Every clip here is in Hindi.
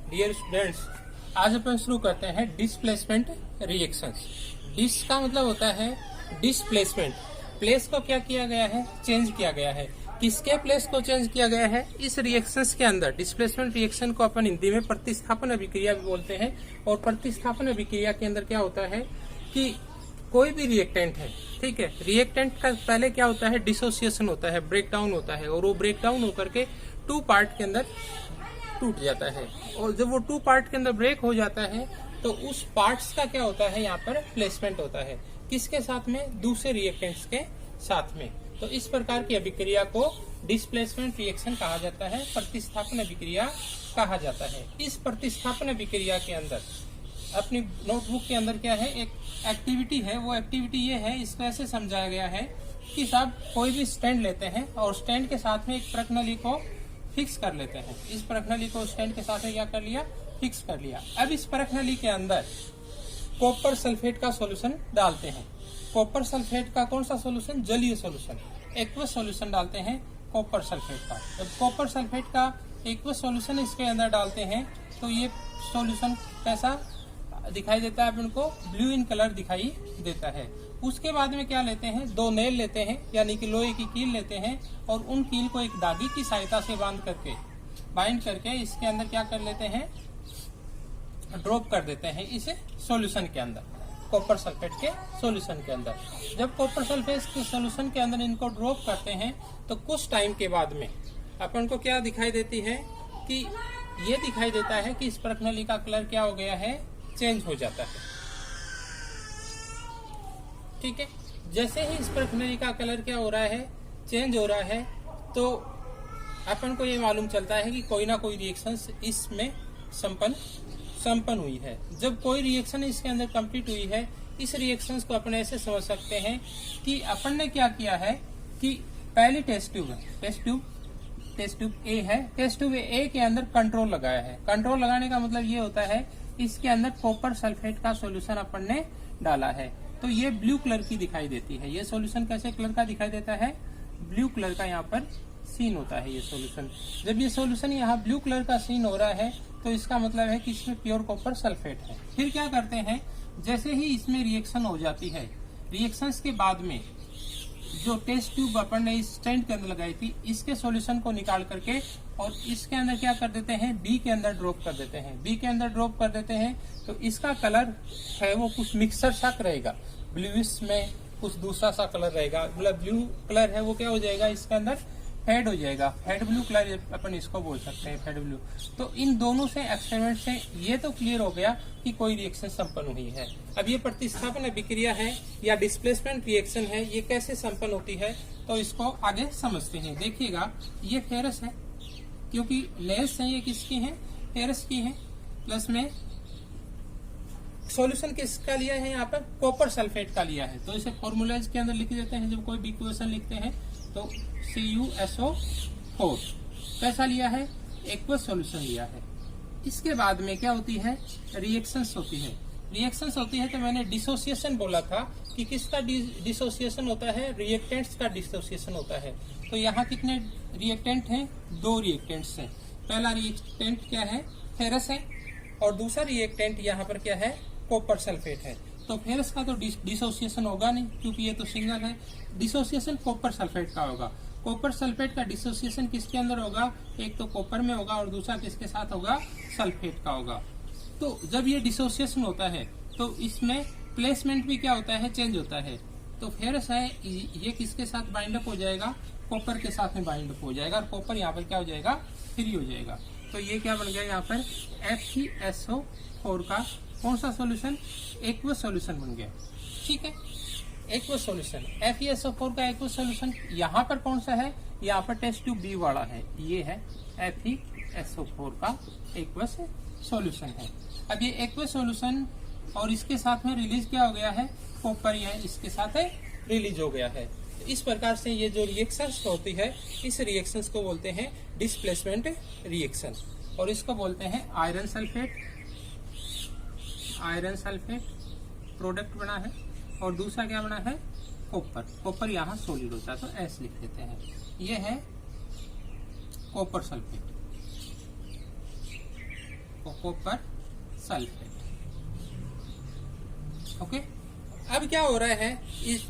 डियर स्टूडेंट्स, आज अपन शुरू करते हैं डिस्प्लेसमेंट रिएक्शंस। डिस का मतलब होता है डिस्प्लेसमेंट। प्लेस को क्या किया गया है? चेंज किया गया है। किसके प्लेस को चेंज किया गया है? इस रिएक्शंस के अंदर। डिस्प्लेसमेंट रिएक्शन को अपन हिंदी में प्रतिस्थापन अभिक्रिया भी बोलते हैं। और प्रतिस्थापन अभिक्रिया के अंदर क्या होता है कि कोई भी रिएक्टेंट है, ठीक है, रिएक्टेंट का पहले क्या होता है? डिसोसिएशन होता है, ब्रेकडाउन होता है, और वो ब्रेकडाउन होकर के टू पार्ट के अंदर टूट जाता है। और जब वो टू पार्ट के अंदर ब्रेक हो जाता है तो उस पार्ट्स का क्या होता है? यहाँ पर प्लेसमेंट होता है। किसके साथ में? दूसरे रिएक्टेंट्स के साथ में। तो इस प्रकार की अभिक्रिया को डिस्प्लेसमेंट रिएक्शन कहा जाता है, प्रतिस्थापन अभिक्रिया कहा जाता है। इस प्रतिस्थापन अभिक्रिया के अंदर अपनी नोटबुक के अंदर क्या है? एक एक्टिविटी है। वो एक्टिविटी ये है, इस तरह से समझाया गया है कि साहब कोई भी स्टैंड लेते हैं और स्टैंड के साथ में एक प्रश्नावली को फिक्स कर लेते हैं। इस प्रश्नावली को स्टैंड के साथ में क्या कर लिया? फिक्स कर लिया। अब इस प्रश्नावली के अंदर कॉपर सल्फेट का सॉल्यूशन डालते हैं। कॉपर सल्फेट का कौन सा सॉल्यूशन? जलीय सॉल्यूशन, एक्वस सॉल्यूशन डालते हैं कॉपर सल्फेट का। जब कॉपर सल्फेट का एक्वस सॉल्यूशन इसके अंदर डालते हैं तो ये सॉल्यूशन कैसा दिखाई देता है? अपन को ब्लू इन कलर दिखाई देता है। उसके बाद में क्या लेते हैं? दो नेल लेते हैं, यानी कि लोहे की कील लेते हैं, और उन कील को एक धागे की सहायता से बाइंड करके इसके अंदर क्या कर लेते हैं? ड्रॉप कर देते हैं इस सॉल्यूशन के अंदर, कॉपर सल्फेट के सॉल्यूशन के अंदर। जब कॉपर सल्फेट के सॉल्यूशन के अंदर इनको ड्रॉप करते हैं तो कुछ टाइम के बाद में अपन को क्या दिखाई देती है कि ये दिखाई देता है कि इस प्रश्नावली का कलर क्या हो गया है? चेंज हो जाता है। ठीक है, जैसे ही इस प्रश्नावली का कलर क्या हो रहा है? चेंज हो रहा है, तो अपन को ये मालूम चलता है कि कोई ना कोई रिएक्शन इसमें संपन्न हुई है। जब कोई रिएक्शन इसके अंदर कंप्लीट हुई है, इस रिएक्शंस को अपन ऐसे समझ सकते हैं कि अपन ने क्या किया है कि पहली टेस्ट ट्यूब ए है, टेस्ट ट्यूब ए के अंदर कंट्रोल लगाया है। कंट्रोल लगाने का मतलब ये होता है इसके अंदर कॉपर सल्फेट का सॉल्यूशन अपन ने डाला है, तो ये ब्लू कलर की दिखाई देती है। ये सॉल्यूशन कैसे कलर का दिखाई देता है? ब्लू कलर का यहाँ पर सीन होता है ये सॉल्यूशन। जब ये सॉल्यूशन यहाँ ब्लू कलर का सीन हो रहा है तो इसका मतलब है कि इसमें प्योर कॉपर सल्फेट है। फिर क्या करते हैं? जैसे ही इसमें रिएक्शन हो जाती है, रिएक्शंस के बाद में जो टेस्ट ट्यूब अपन ने इस स्टैंड के अंदर लगाई थी, इसके सॉल्यूशन को निकाल करके और इसके अंदर क्या कर देते हैं? बी के अंदर ड्रॉप कर देते हैं। बी के अंदर ड्रॉप कर देते हैं तो इसका कलर है वो कुछ मिक्सर सा रहेगा, ब्लूइश में कुछ दूसरा सा कलर रहेगा। मतलब ब्लू कलर है वो क्या हो जाएगा? इसके अंदर फेड हो जाएगा। फेड ब्लू कलर अपन इसको बोल सकते हैं, फेड ब्लू। तो इन दोनों से एक्सपेरिमेंट से ये तो क्लियर हो गया कि कोई रिएक्शन संपन्न हुई है। अब ये प्रतिस्थापन अभिक्रिया है या डिस्प्लेसमेंट रिएक्शन है, ये कैसे संपन्न होती है तो इसको आगे समझते हैं। देखिएगा, ये फेरस है, क्योंकि लेयर्स है ये किसकी है? फेरस की है। प्लस में सॉल्यूशन किसका लिया है? यहाँ पर कॉपर सल्फेट का लिया है। तो इसे फॉर्मूलाज के अंदर लिख देते हैं। जब कोई भी इक्वेशन लिखते हैं तो CuSO4 कैसा लिया है? एक्वस सॉल्यूशन लिया है। इसके बाद में क्या होती है? रिएक्शंस होती है। रिएक्शंस होती है तो मैंने डिसोसिएशन बोला था कि किसका डिसोसिएशन होता है? रिएक्टेंट्स का डिसोसिएशन होता है। तो यहाँ कितने रिएक्टेंट हैं? दो रिएक्टेंट्स हैं। पहला रिएक्टेंट क्या है? फेरस है, और दूसरा रिएक्टेंट यहाँ पर क्या है? कॉपर सल्फेट है। तो फेरस का तो डिसोसिएशन होगा नहीं, क्योंकि ये तो सिंगल है। डिसोसिएशन कॉपर सल्फेट का होगा। कॉपर सल्फेट का डिसोसिएशन किसके अंदर होगा? एक तो कॉपर में होगा और दूसरा किसके साथ होगा? सल्फेट का होगा। तो जब ये डिसोसिएशन होता है तो इसमें प्लेसमेंट भी क्या होता है? चेंज होता है। तो फेरस है ये किसके साथ बाइंड अप हो जाएगा? कॉपर के साथ में बाइंड अप हो जाएगा, और कॉपर यहाँ पर क्या हो जाएगा? फ्री हो जाएगा। तो ये क्या बन गया? यहाँ पर FeSO4 का कौन सा सॉल्यूशन? एक्वस सॉल्यूशन बन गया। ठीक है, एक्वस सॉल्यूशन, FeSO4 का एक्वस सॉल्यूशन। यहाँ पर कौन सा है? यहाँ पर टेस्ट ट्यूब बी वाला है, ये है FeSO4 का एक्वस सॉल्यूशन है। अब ये एक्वस सॉल्यूशन और इसके साथ में रिलीज क्या हो गया है? कॉपर यह इसके साथ है रिलीज हो गया है। इस प्रकार से ये जो रिएक्शंस होती है, इस रिएक्शंस को बोलते हैं डिस्प्लेसमेंट रिएक्शन, और इसको बोलते हैं आयरन सल्फेट प्रोडक्ट बना है, और दूसरा क्या बना है? कॉपर यहाँ सॉलिड होता है तो S लिख देते हैं। ये है कॉपर सल्फेट, देखो कॉपर सल्फेट। ओके, अब क्या हो रहा है इस,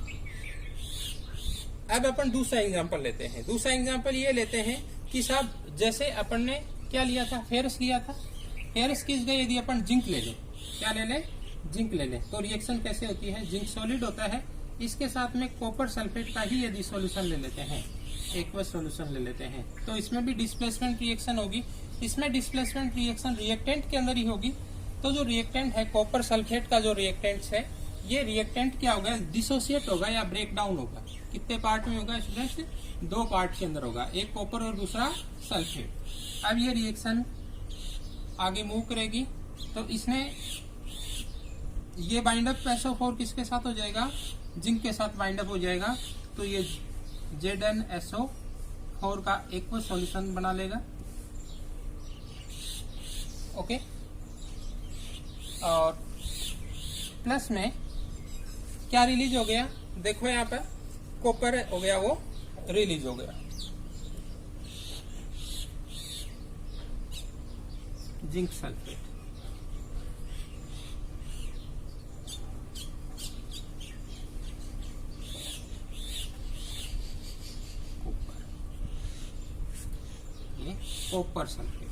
अब अपन दूसरा एग्जांपल लेते हैं। दूसरा एग्जांपल ये लेते हैं कि साहब जैसे अपन ने क्या लिया था, फेरस लिया था। फेरस किस गए, यदि अपन जिंक ले लें, क्या ले लें, जिंक ले लें, तो रिएक्शन कैसे होती है, जिंक सॉलिड होता है, इसके साथ में कॉपर सल्फेट का ही यदि सॉल्यूशन ले लेते हैं, एक्वस सॉल्यूशन ले लेते हैं, तो इसमें भी डिस्प्लेसमेंट रिएक्शन होगी। इसमें डिस्प्लेसमेंट रिएक्शन रिएक्टेंट के अंदर ही होगी। तो जो रिएक्टेंट है कॉपर सल्फेट का, जो रिएक्टेंट है, ये रिएक्टेंट क्या होगा, डिसोसिएट होगा या ब्रेक डाउन होगा। कितने पार्ट में होगा स्टूडेंट्स, 2 पार्ट के अंदर होगा, एक कॉपर और दूसरा सल्फेट। अब ये रिएक्शन आगे मूव करेगी, तो इसने ये बाइंड अप SO4 किसके साथ हो जाएगा, जिंक के साथ बाइंड अप हो जाएगा। तो ये ZnSO4 का एक्वस सॉल्यूशन बना लेगा। ओके, और प्लस में क्या रिलीज हो गया, देखो यहाँ पर कॉपर हो गया, वो रिलीज हो गया, जिंक सल्फेट। कॉपर, ये कॉपर सल्फेट।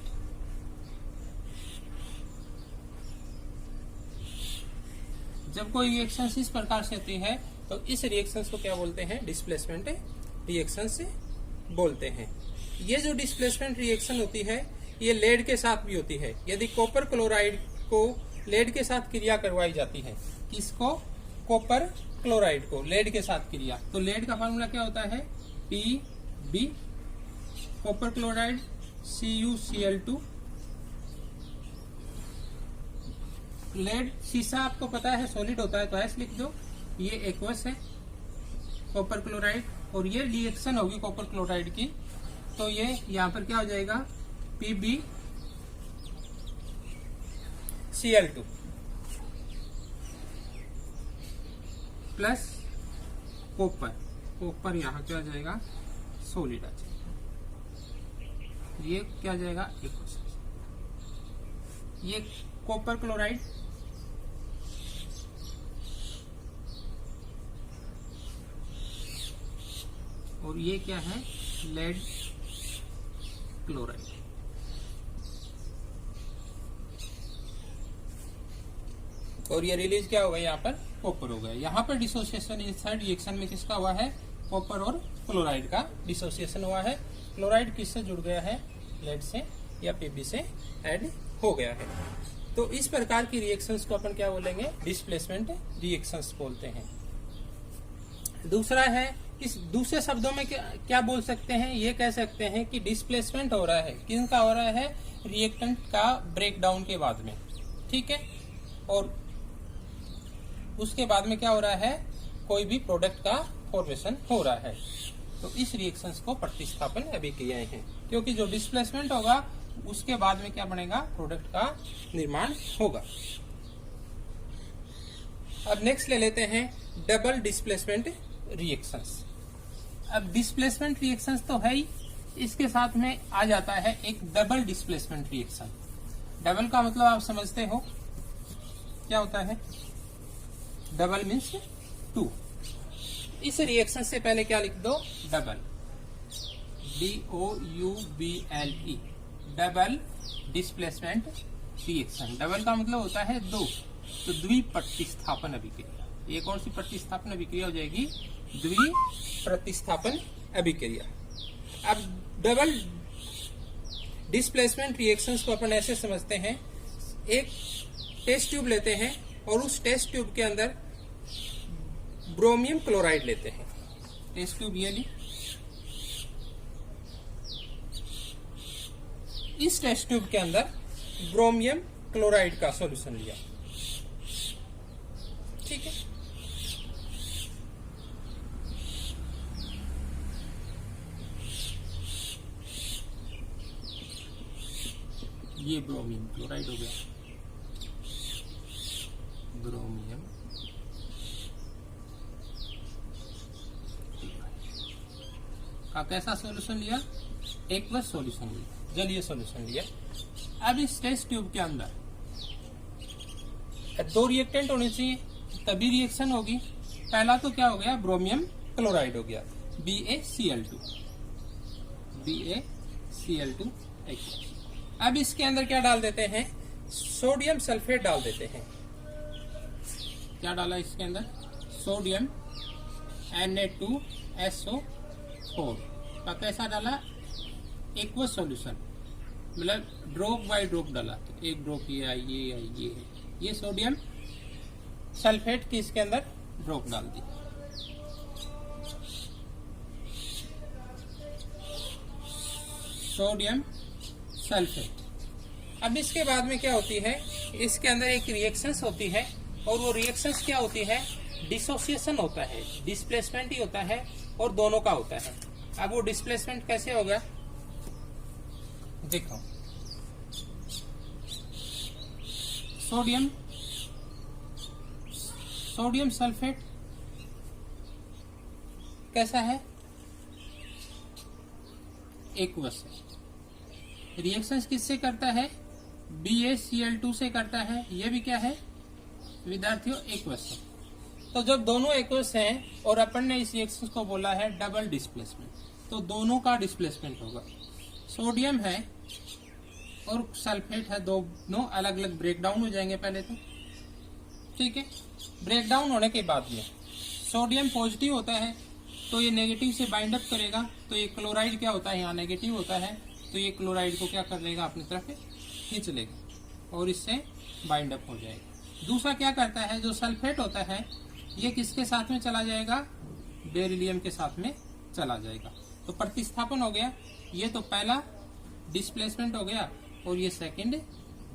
जब कोई रिएक्शन इस प्रकार से होती है तो इस रिएक्शन को क्या बोलते हैं, डिस्प्लेसमेंट रिएक्शन से बोलते हैं। ये जो डिस्प्लेसमेंट रिएक्शन होती है ये लेड के साथ भी होती है। यदि कॉपर क्लोराइड को लेड के साथ क्रिया करवाई जाती है, किसको, कॉपर क्लोराइड को लेड के साथ क्रिया, तो लेड का फार्मूला क्या होता है, Pb, copper chloride CuCl2। Lead शीशा आपको पता है सॉलिड होता है, तो ऐसे लिख दो, ये एक्वस है कॉपर क्लोराइड, और ये रिएक्शन होगी कॉपर क्लोराइड की, तो ये यहाँ पर क्या हो जाएगा, PbCl2 प्लस कॉपर, कॉपर यहाँ क्या आ जाएगा, सॉलिड आ जाएगा, ये क्या आ जाएगा, एक्वस। ये कॉपर क्लोराइड, और ये क्या है, लेड क्लोराइड। और ये रिलीज क्या होगा, यहाँ पर कॉपर हो गया। यहाँ पर डिसोसिएशन इस साइड रिएक्शन में किसका हुआ है, कॉपर और क्लोराइड का डिसोसिएशन हुआ है। क्लोराइड किससे जुड़ गया है, लेड से या Pb से ऐड हो गया है। तो इस प्रकार की रिएक्शंस को अपन क्या बोलेंगे, डिस्प्लेसमेंट रिएक्शंस बोलते हैं। दूसरा है, इस दूसरे शब्दों में क्या बोल सकते हैं, ये कह सकते हैं कि डिस्प्लेसमेंट हो रहा है, किसका हो रहा है, रिएक्टेंट का ब्रेकडाउन के बाद में, ठीक है, और उसके बाद में क्या हो रहा है, कोई भी प्रोडक्ट का फॉर्मेशन हो रहा है। तो इस रिएक्शंस को प्रतिस्थापन अभिक्रियाएं हैं, क्योंकि जो डिस्प्लेसमेंट होगा उसके बाद में क्या बनेगा, प्रोडक्ट का निर्माण होगा। अब नेक्स्ट ले लेते हैं डबल डिस्प्लेसमेंट रिएक्शंस। अब डिस्प्लेसमेंट रिएक्शंस तो है ही, इसके साथ में आ जाता है एक डबल डिस्प्लेसमेंट रिएक्शन। डबल का मतलब आप समझते हो क्या होता है, डबल मीन्स 2। इस रिएक्शन से पहले क्या लिख दो, double, DOUBLE, double displacement reaction. Double का मतलब होता है 2, तो द्विप्रतिस्थापन अभिक्रिया। एक और सी प्रतिस्थापन अभिक्रिया हो जाएगी द्विप्रतिस्थापन अभिक्रिया। अब डबल डिस्प्लेसमेंट रिएक्शंस को अपन ऐसे समझते हैं, एक टेस्ट ट्यूब लेते हैं और उस टेस्ट ट्यूब के अंदर ब्रोमियम क्लोराइड लेते हैं। टेस्ट ट्यूब ये ली, इस टेस्ट ट्यूब के अंदर ब्रोमियम क्लोराइड का सॉल्यूशन लिया, ठीक है। ये ब्रोमियम क्लोराइड हो गया, ब्रोमियम का कैसा सॉल्यूशन लिया, एक्वस सॉल्यूशन लिया, जलीय सॉल्यूशन लिया। अब इस टेस्ट ट्यूब के अंदर 2 रिएक्टेंट होने चाहिए, तभी रिएक्शन होगी। पहला तो क्या हो गया, ब्रोमियम क्लोराइड हो गया, BaCl2 aqueous। अब इसके अंदर क्या डाल देते हैं, सोडियम सल्फेट डाल देते हैं। क्या डाला इसके अंदर, सोडियम Na2SO4 का कैसा डाला, एक्वस सॉल्यूशन, मतलब ड्रॉप बाय ड्रॉप डाला। तो एक ड्रॉप ये सोडियम सल्फेट की इसके अंदर ड्रॉप डाल दी। Sodium sulphate. अब इसके बाद में क्या होती है, इसके अंदर एक रिएक्शंस होती है, और वो रिएक्शंस क्या होती है, डिसोसिएशन होता है, डिस्प्लेसमेंट ही होता है, और दोनों का होता है। अब वो डिस्प्लेसमेंट कैसे होगा, देखो, सोडियम सल्फेट कैसा है, एक्वस है। रिएक्शंस किससे करता है, BaCl2 से करता है। ये भी क्या है विद्यार्थियों, एक्वस है। तो जब दोनों एक्वस हैं और अपन ने इस रिएक्शन को बोला है डबल डिस्प्लेसमेंट, तो दोनों का डिस्प्लेसमेंट होगा। सोडियम है और सल्फेट है, दोनों अलग अलग ब्रेकडाउन हो जाएंगे पहले तो, ठीक है। ब्रेकडाउन होने के बाद में सोडियम पॉजिटिव होता है, तो ये नेगेटिव से बाइंड अप करेगा, तो ये क्लोराइड क्या होता है, यहाँ नेगेटिव होता है, तो ये क्लोराइड को क्या कर लेगा, अपनी तरफ खींच लेगा और इससे बाइंड अप हो जाएगा। दूसरा क्या करता है, जो सल्फेट होता है, ये किसके साथ में चला जाएगा, बेरिलियम के साथ में चला जाएगा। तो प्रतिस्थापन हो गया। ये तो पहला डिस्प्लेसमेंट हो गया, और ये सेकंड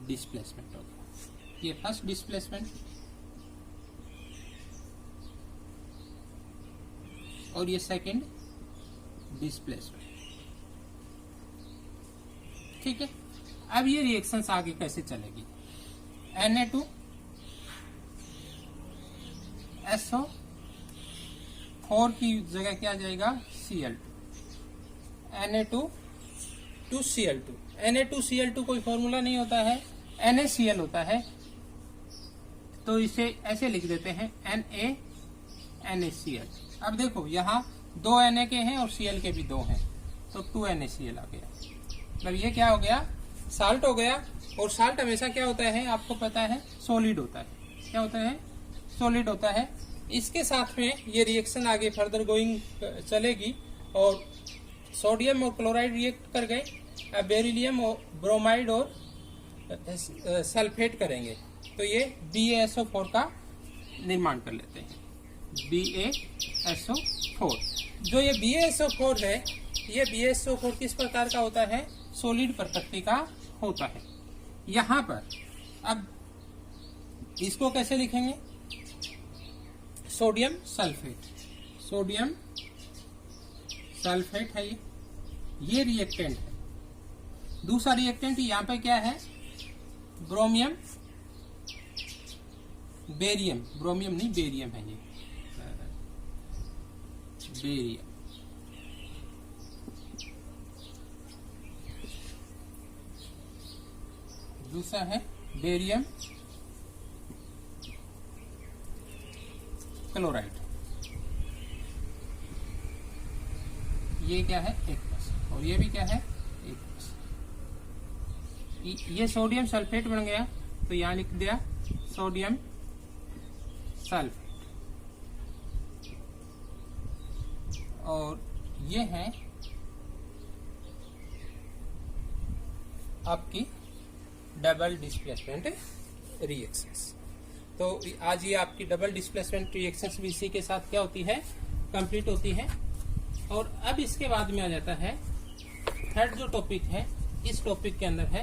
डिस्प्लेसमेंट हो गया। ये फर्स्ट डिस्प्लेसमेंट और ये सेकंड डिस्प्लेसमेंट, ठीक है। अब ये रिएक्शंस आगे कैसे चलेगी, Na2SO4 की जगह क्या जाएगा, Cl2, Na2Cl2। Na2Cl2 कोई फॉर्मूला नहीं होता है, NaCl होता है, तो इसे ऐसे लिख देते हैं NaCl। अब देखो यहाँ 2 Na के हैं और Cl के भी 2 हैं, तो 2 NaCl आ गया। मतलब ये क्या हो गया, साल्ट हो गया। और साल्ट हमेशा क्या होता है, आपको पता है, सॉलिड होता है। क्या होता है, सॉलिड होता है। इसके साथ में ये रिएक्शन आगे फर्दर गोइंग चलेगी, और सोडियम और क्लोराइड रिएक्ट कर गए। अब बेरिलियम और ब्रोमाइड और सल्फेट करेंगे, तो ये BaSO4 का निर्माण कर लेते हैं, BaSO4। जो ये BaSO4 है, ये BaSO4 किस प्रकार का होता है, सॉलिड प्रकृति का होता है। यहाँ पर अब इसको कैसे लिखेंगे, सोडियम सल्फेट है ये रिएक्टेंट है। दूसरा रिएक्टेंट यहाँ पे क्या है, ब्रोमियम नहीं बेरियम है, ये बेरियम। दूसरा है बेरियम क्लोराइड, ये क्या है, एक्वस, और ये भी क्या है, एक्वस। ये सोडियम सल्फेट बन गया, तो यहां लिख दिया सोडियम सल्फेट। और ये है आपकी डबल डिस्प्लेसमेंट रिएक्शंस। तो आज ये आपकी डबल डिस्प्लेसमेंट रिएक्शंस भी इसी के साथ क्या होती है, कंप्लीट होती है। और अब इसके बाद में आ जाता है थर्ड जो टॉपिक है, इस टॉपिक के अंदर है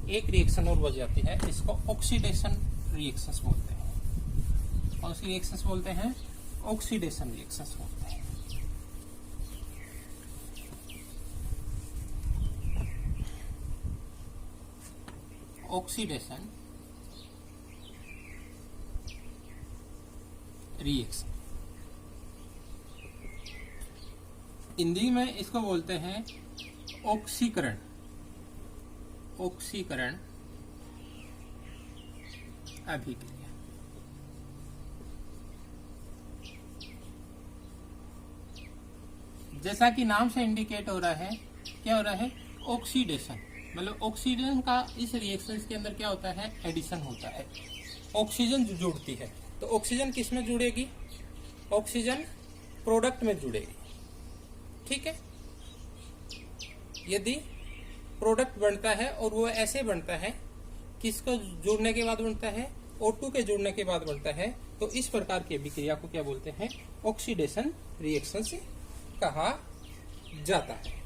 एक रिएक्शन और बच जाती है, इसको ऑक्सीडेशन रिएक्शंस बोलते हैं। कौन सी रिएक्शंस बोलते हैं, ऑक्सीडेशन रिएक्शंस बोलते हैं। ऑक्सीडेशन रिएक्शन, हिंदी में इसको बोलते हैं ऑक्सीकरण। ऑक्सीकरण अभिक्रिया। जैसा कि नाम से इंडिकेट हो रहा है, क्या हो रहा है, ऑक्सीडेशन, मतलब ऑक्सीजन का इस रिएक्शन के अंदर क्या होता है, एडिशन होता है, ऑक्सीजन जुड़ती है। तो ऑक्सीजन किस में जुड़ेगी, ऑक्सीजन प्रोडक्ट में जुड़ेगी, ठीक है। यदि प्रोडक्ट बनता है और वो ऐसे बनता है, किसको जोड़ने के बाद बनता है, O2 के जोड़ने के बाद बनता है, तो इस प्रकार की अभिक्रिया को क्या बोलते हैं, ऑक्सीडेशन रिएक्शन से कहा जाता है।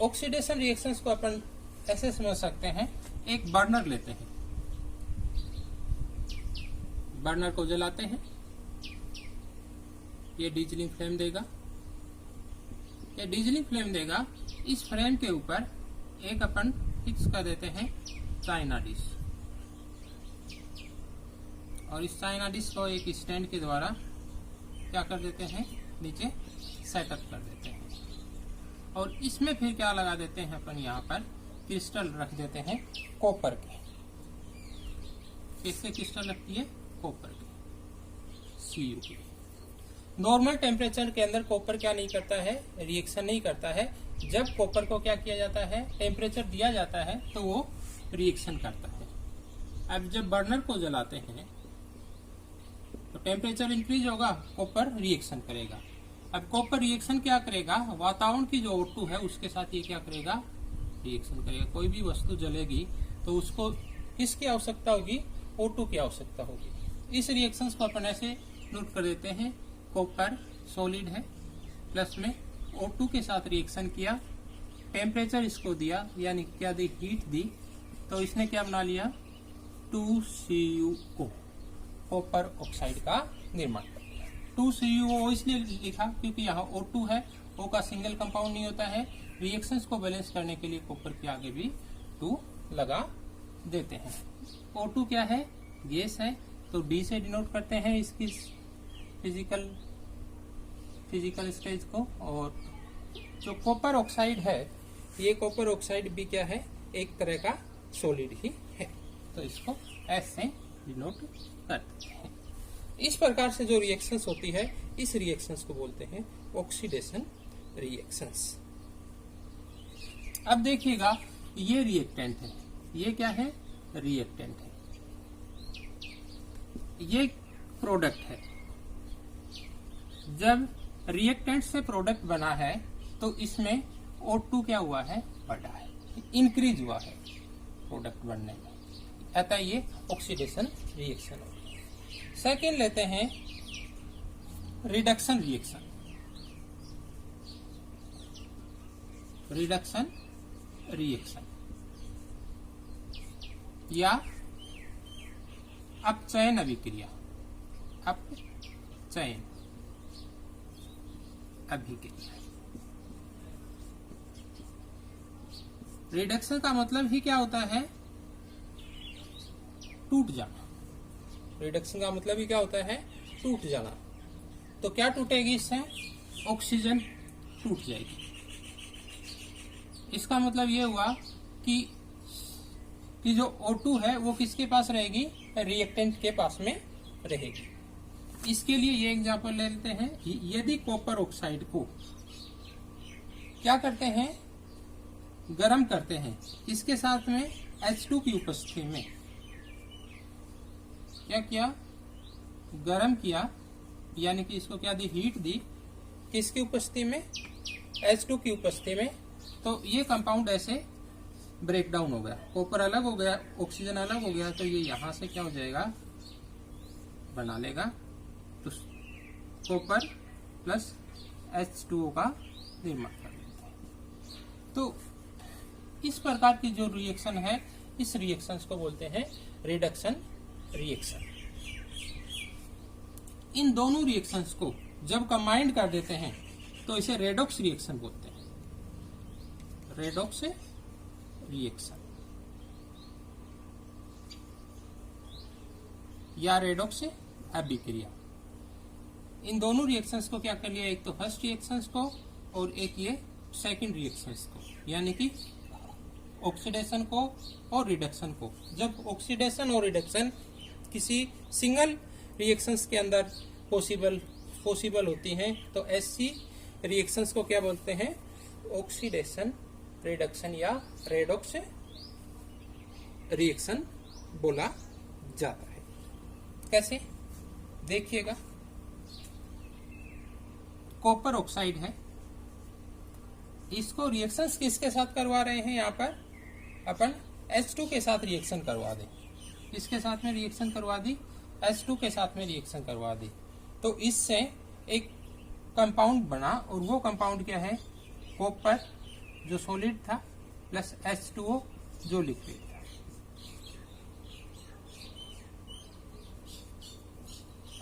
ऑक्सीडेशन रिएक्शंस को अपन ऐसे समझ सकते हैं, एक बर्नर लेते हैं, बर्नर को जलाते हैं, ये डीजलिंग फ्लेम देगा, ये डीजलिंग फ्लेम देगा। इस फ्लेम के ऊपर एक अपन फिक्स कर देते हैं चाइना डिश, और इस चाइना डिश को एक स्टैंड के द्वारा क्या कर देते हैं, नीचे सेटअप कर देते हैं। और इसमें फिर क्या लगा देते हैं अपन, यहाँ पर क्रिस्टल रख देते हैं कॉपर के। किसके क्रिस्टल रखती है, कॉपर के, Cu के। नॉर्मल टेम्परेचर के अंदर कॉपर क्या नहीं करता है, रिएक्शन नहीं करता है। जब कॉपर को क्या किया जाता है, टेम्परेचर दिया जाता है, तो वो रिएक्शन करता है। अब जब बर्नर को जलाते हैं तो टेम्परेचर इंक्रीज होगा, कॉपर रिएक्शन करेगा। अब कॉपर रिएक्शन क्या करेगा, वातावरण की जो O2 है उसके साथ ये क्या करेगा, रिएक्शन करेगा। कोई भी वस्तु जलेगी तो उसको किसकी आवश्यकता होगी, O2 की आवश्यकता होगी। इस रिएक्शंस को अपन ऐसे नोट कर देते हैं, कॉपर सॉलिड है, प्लस में O2 के साथ रिएक्शन किया, टेम्परेचर इसको दिया, यानी क्या दी, हीट दी, तो इसने क्या बना लिया, 2CuO, कॉपर ऑक्साइड का निर्माण कर दिया। 2CuO इसलिए लिखा क्योंकि यहाँ O2 है, O का सिंगल कंपाउंड नहीं होता है। रिएक्शंस को बैलेंस करने के लिए कॉपर के आगे भी 2 लगा देते हैं। O2 क्या है, गैस है, तो D से डिनोट करते हैं इसकी फिजिकल स्टेज को। और जो कॉपर ऑक्साइड है, ये कॉपर ऑक्साइड भी क्या है, एक तरह का सॉलिड ही है, तो इसको S से डिनोट करते हैं। इस प्रकार से जो रिएक्शंस होती है, इस रिएक्शंस को बोलते हैं ऑक्सीडेशन रिएक्शंस। अब देखिएगा, ये रिएक्टेंट है, ये क्या है, रिएक्टेंट है, ये प्रोडक्ट है। जब रिएक्टेंट से प्रोडक्ट बना है तो इसमें O2 क्या हुआ है, बढ़ा है, इंक्रीज हुआ है प्रोडक्ट बनने में, अतः ये ऑक्सीडेशन रिएक्शन होगी। सेकेंड लेते हैं रिडक्शन रिएक्शन। रिडक्शन रिएक्शन या अपचयन अभिक्रिया, अपचयन अभिक्रिया। रिडक्शन का मतलब ही क्या होता है, टूट जाना। रिडक्शन का मतलब ही क्या होता है, टूट जाना। तो क्या टूटेगी इससे, ऑक्सीजन टूट जाएगी। इसका मतलब ये हुआ कि जो O2 है वो किसके पास रहेगी, रिएक्टेंट के पास में रहेगी। इसके लिए ये एग्जांपल ले लेते हैं, यदि कॉपर ऑक्साइड को क्या करते हैं, गर्म करते हैं, इसके साथ में H2 की उपस्थिति में क्या किया, गर्म किया, यानी कि इसको क्या दी, हीट दी, किसकी उपस्थिति में, H2 की उपस्थिति में, तो ये कंपाउंड ऐसे ब्रेक डाउन हो गया, कॉपर अलग हो गया, ऑक्सीजन अलग हो गया, तो ये यहां से क्या हो जाएगा, बना लेगा, तो कॉपर प्लस H2O का निर्माण कर लेता है। तो इस प्रकार की जो रिएक्शन है, इस रिएक्शंस को बोलते हैं रिडक्शन रिएक्शन। इन दोनों रिएक्शंस को जब कंबाइंड कर देते हैं तो इसे रेडॉक्स रिएक्शन बोलते हैं, रेडॉक्स रिएक्शन या रेडॉक्स अभिक्रिया। इन दोनों रिएक्शंस को क्या कर लिया, एक तो फर्स्ट रिएक्शंस को और एक ये सेकंड रिएक्शंस को, यानी कि ऑक्सीडेशन को और रिडक्शन को। जब ऑक्सीडेशन और रिडक्शन किसी सिंगल रिएक्शंस के अंदर पॉसिबल होती हैं तो ऐसी रिएक्शंस को क्या बोलते हैं, ऑक्सीडेशन रिडक्शन या रेडॉक्स रिएक्शन बोला जाता है। कैसे, देखिएगा, कॉपर ऑक्साइड है, इसको रिएक्शंस किसके साथ करवा रहे हैं, यहाँ पर अपन H2 के साथ रिएक्शन करवा दें, इसके साथ में रिएक्शन करवा दी, H2 के साथ में रिएक्शन करवा दी, तो इससे एक कंपाउंड बना, और वो कंपाउंड क्या है, कॉपर जो सॉलिड था प्लस H2O जो लिक्विड था।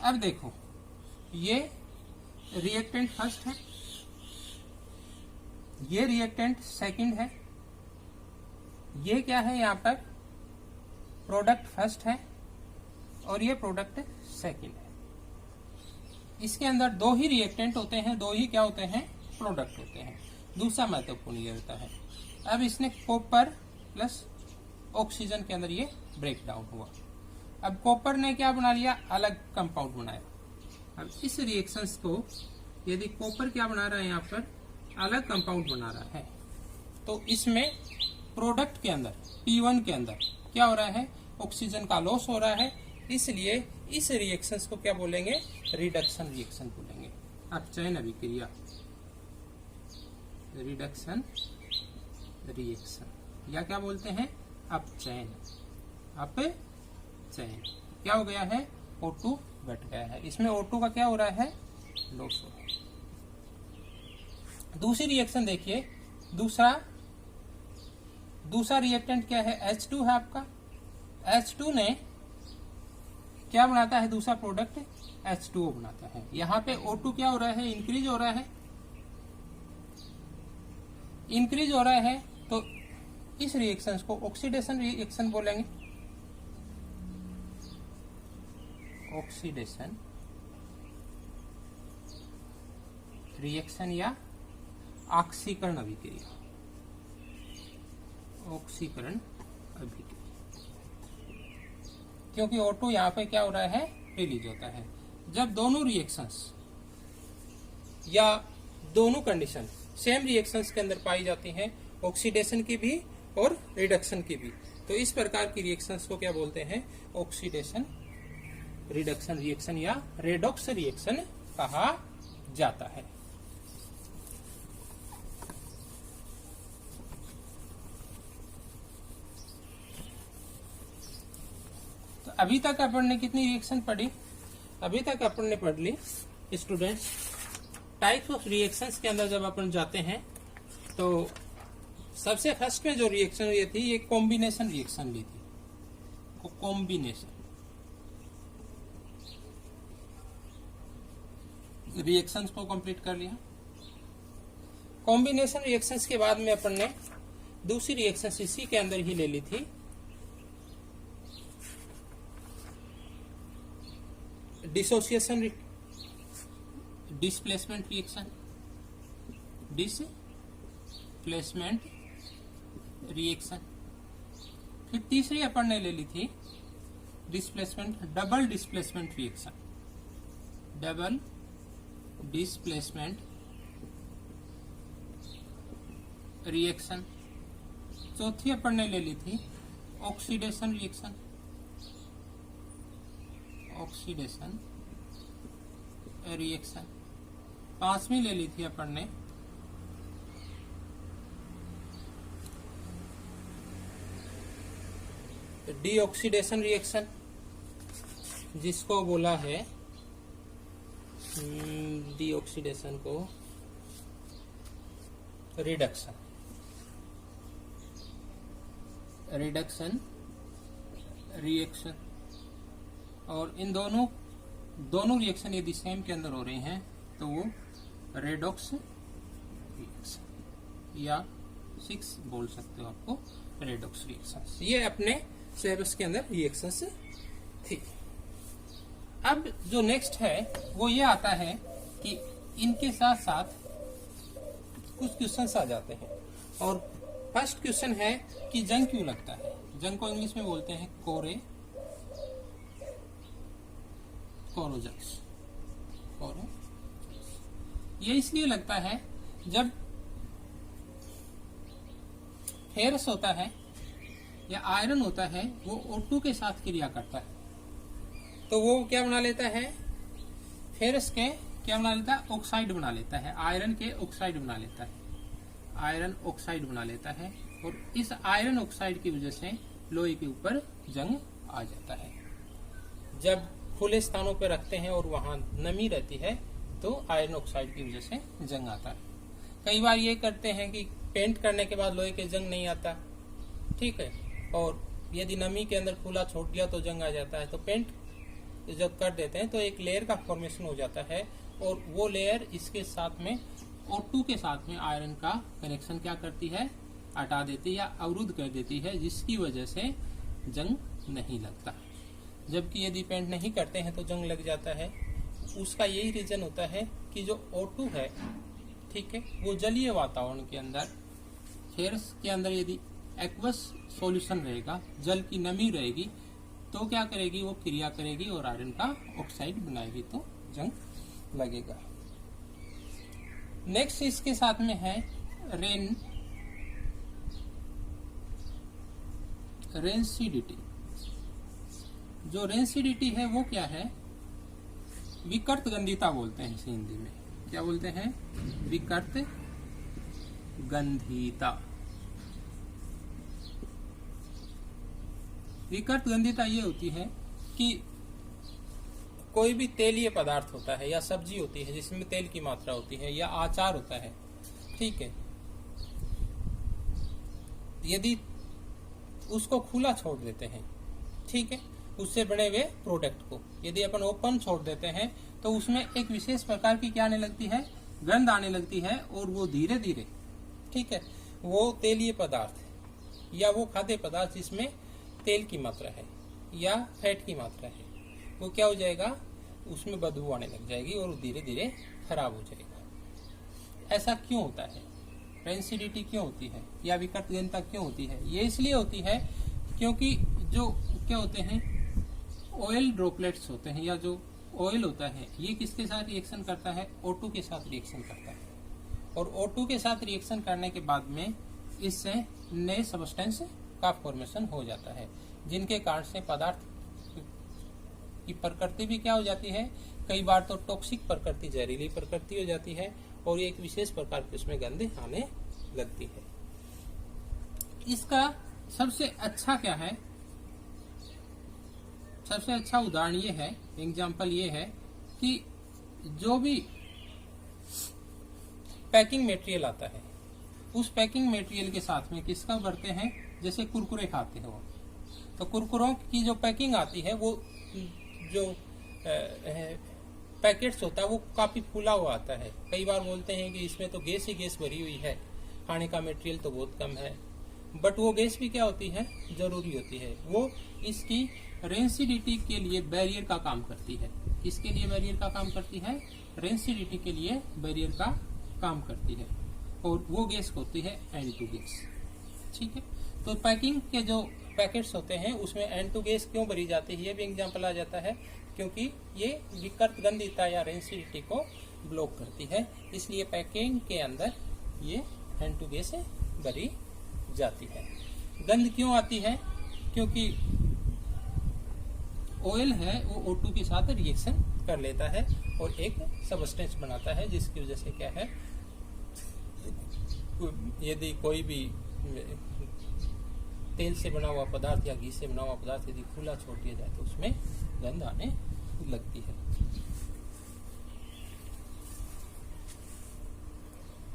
अब देखो, ये रिएक्टेंट फर्स्ट है, ये रिएक्टेंट सेकंड है, ये क्या है, यहाँ पर प्रोडक्ट फर्स्ट है और ये प्रोडक्ट सेकंड है। इसके अंदर दो ही रिएक्टेंट होते हैं, दो ही क्या होते हैं, प्रोडक्ट होते हैं। दूसरा महत्वपूर्ण ये होता है, अब इसने कॉपर प्लस ऑक्सीजन के अंदर ये ब्रेक डाउन हुआ। अब कॉपर ने क्या बना लिया, अलग कंपाउंड बनाया। अब इस रिएक्शंस को यदि कॉपर क्या बना रहा है, यहाँ पर अलग कंपाउंड बना रहा है, तो इसमें प्रोडक्ट के अंदर P1 के अंदर क्या हो रहा है, ऑक्सीजन का लॉस हो रहा है, इसलिए इस रिएक्शंस को क्या बोलेंगे, रिडक्शन रिएक्शन बोलेंगे। अपचयन अभिक्रिया, रिडक्शन रिएक्शन, या क्या बोलते हैं, अपचयन। अपचयन क्या हो गया है, O2 घट गया है, इसमें O2 का क्या हो रहा है, लॉस हो रहा है। दूसरी रिएक्शन देखिए, दूसरा रिएक्टेंट क्या है, H2 है आपका। H2 ने क्या बनाता है, दूसरा प्रोडक्ट H2O बनाता है। यहाँ पे O2 क्या हो रहा है, इंक्रीज हो रहा है, इंक्रीज हो रहा है, तो इस रिएक्शन को ऑक्सीडेशन रिएक्शन बोलेंगे। ऑक्सीडेशन रिएक्शन या ऑक्सीकरण अभिक्रिया, ऑक्सीकरण अभिक्रिया, क्योंकि O2 यहाँ पे क्या हो रहा है, रिलीज होता है। जब दोनों रिएक्शंस या दोनों कंडीशन सेम रिएक्शंस के अंदर पाई जाती हैं, ऑक्सीडेशन की भी और रिडक्शन की भी, तो इस प्रकार की रिएक्शंस को क्या बोलते हैं, ऑक्सीडेशन रिडक्शन रिएक्शन या रेडॉक्स रिएक्शन कहा जाता है। तो अभी तक अपन ने कितनी रिएक्शन पढ़ी, अभी तक अपन ने पढ़ ली स्टूडेंट्स, टाइप्स ऑफ रिएक्शंस के अंदर जब अपन जाते हैं तो सबसे फर्स्ट में जो रिएक्शन ये थी, ये कॉम्बिनेशन रिएक्शन ली थी, कॉम्बिनेशन रिएक्शंस को कंप्लीट कर लिया। कॉम्बिनेशन रिएक्शंस के बाद में अपन ने दूसरी रिएक्शन इसी के अंदर ही ले ली थी, dissociation displacement reaction, displacement reaction. फिर तीसरी अपन ने ले ली थी displacement, double displacement reaction, double displacement reaction. चौथी अपन ने ले ली थी ऑक्सीडेशन रिएक्शन, ऑक्सीडेशन रिएक्शन। पांचवी ले ली थी अपन ने डीऑक्सीडेशन रिएक्शन, जिसको बोला है डीऑक्सीडेशन को रिडक्शन, रिडक्शन रिएक्शन। और इन दोनों रिएक्शन यदि सेम के अंदर हो रहे हैं तो वो रेडॉक्स रिएक्शन या 6 बोल सकते हो आपको, रेडॉक्स रिएक्शन। ये अपने सिलेबस के अंदर रिएक्शंस थी। अब जो नेक्स्ट है वो ये आता है कि इनके साथ साथ कुछ क्वेश्चंस आ जाते हैं। और फर्स्ट क्वेश्चन है कि जंग क्यों लगता है। जंग को इंग्लिश में बोलते हैं कोरोजंस। ये इसलिए लगता है जब फेरस होता है या आयरन होता है वो O2 के साथ क्रिया करता है, तो वो क्या बना लेता है, फेरस के क्या बना लेता है, ऑक्साइड बना लेता है, आयरन के ऑक्साइड बना लेता है, आयरन ऑक्साइड बना लेता है। और इस आयरन ऑक्साइड की वजह से लोहे के ऊपर जंग आ जाता है। जब खुले स्थानों पर रखते हैं और वहां नमी रहती है तो आयरन ऑक्साइड की वजह से जंग आता है। कई बार ये करते हैं कि पेंट करने के बाद लोहे के जंग नहीं आता, ठीक है, और यदि नमी के अंदर खुला छोड़ दिया तो जंग आ जाता है। तो पेंट जब कर देते हैं तो एक लेयर का फॉर्मेशन हो जाता है और वो लेयर इसके साथ में O2 के साथ में आयरन का कनेक्शन क्या करती है, हटा देती है या अवरुद्ध कर देती है, जिसकी वजह से जंग नहीं लगता। जबकि यदि पेंट नहीं करते हैं तो जंग लग जाता है। उसका यही रीजन होता है कि जो O2 है, ठीक है, वो जलीय वातावरण के अंदर, फेरस के अंदर यदि एक्वस सॉल्यूशन रहेगा, जल की नमी रहेगी, तो क्या करेगी, वो क्रिया करेगी और आयरन का ऑक्साइड बनाएगी, तो जंग लगेगा। नेक्स्ट इसके साथ में है रेंसिडिटी। जो रेंसिडिटी है वो क्या है, विकृत गंधिता बोलते हैं इसे हिंदी में। क्या बोलते हैं, विकृत गंधिता। विकृत गंधिता ये होती है कि कोई भी तेलीय पदार्थ होता है या सब्जी होती है जिसमें तेल की मात्रा होती है या अचार होता है, ठीक है, यदि उसको खुला छोड़ देते हैं, ठीक है, उससे बने हुए प्रोडक्ट को यदि अपन ओपन छोड़ देते हैं तो उसमें एक विशेष प्रकार की क्या आने लगती है, गंध आने लगती है। और वो धीरे धीरे, ठीक है, वो तेलीय पदार्थ या वो खाद्य पदार्थ जिसमें तेल की मात्रा है या फैट की मात्रा है, वो क्या हो जाएगा, उसमें बदबू आने लग जाएगी और धीरे धीरे खराब हो जाएगा। ऐसा क्यों होता है, रेंसिडिटी क्यों होती है या विकृत गंधिता क्यों होती है? ये इसलिए होती है क्योंकि जो क्या होते हैं, ऑयल ड्रॉपलेट्स होते हैं या जो ऑयल होता है, ये किसके साथ रिएक्शन करता है, O2 के साथ रिएक्शन करता है। और O2 के साथ रिएक्शन करने के बाद में इससे नए सब्सटेंस का फॉर्मेशन हो जाता है, जिनके कारण से पदार्थ की प्रकृति भी क्या हो जाती है, कई बार तो टॉक्सिक प्रकृति, जहरीली प्रकृति हो जाती है और एक विशेष प्रकार की उसमें गंध आने लगती है। इसका सबसे अच्छा क्या है, सबसे अच्छा उदाहरण ये है, एग्जाम्पल ये है कि जो भी पैकिंग मटेरियल आता है, उस पैकिंग मटेरियल के साथ में किसका भरते हैं, जैसे कुरकुरे खाते हो तो कुरकुरों की जो पैकिंग आती है, वो जो पैकेट्स होता है वो काफी फूला हुआ आता है। कई बार बोलते हैं कि इसमें तो गैस ही गैस भरी हुई है, खाने का मटेरियल तो बहुत कम है, बट वो गैस भी क्या होती है, जरूरी होती है। वो इसकी रेंसिडिटी के लिए बैरियर का काम करती है। किसके लिए बैरियर का काम करती है, रेंसिडिटी के लिए बैरियर का काम करती है। और वो गैस होती है N2 गैस, ठीक है। तो पैकिंग के जो पैकेट्स होते हैं उसमें N2 गैस क्यों भरी जाती है, ये भी एग्जाम्पल आ जाता है, क्योंकि ये विकृत गंधिता या रेंसिडिटी को ब्लॉक करती है, इसलिए पैकिंग के अंदर ये N2 गैस भरी जाती है। गंध क्यों आती है, क्योंकि ऑयल है वो O2 के साथ रिएक्शन कर लेता है और एक सबस्टेंस बनाता है, जिसकी वजह से क्या है, यदि कोई भी तेल से बना हुआ पदार्थ या घी से बना हुआ पदार्थ यदि खुला छोड़ दिया जाए तो उसमें गंध आने लगती है।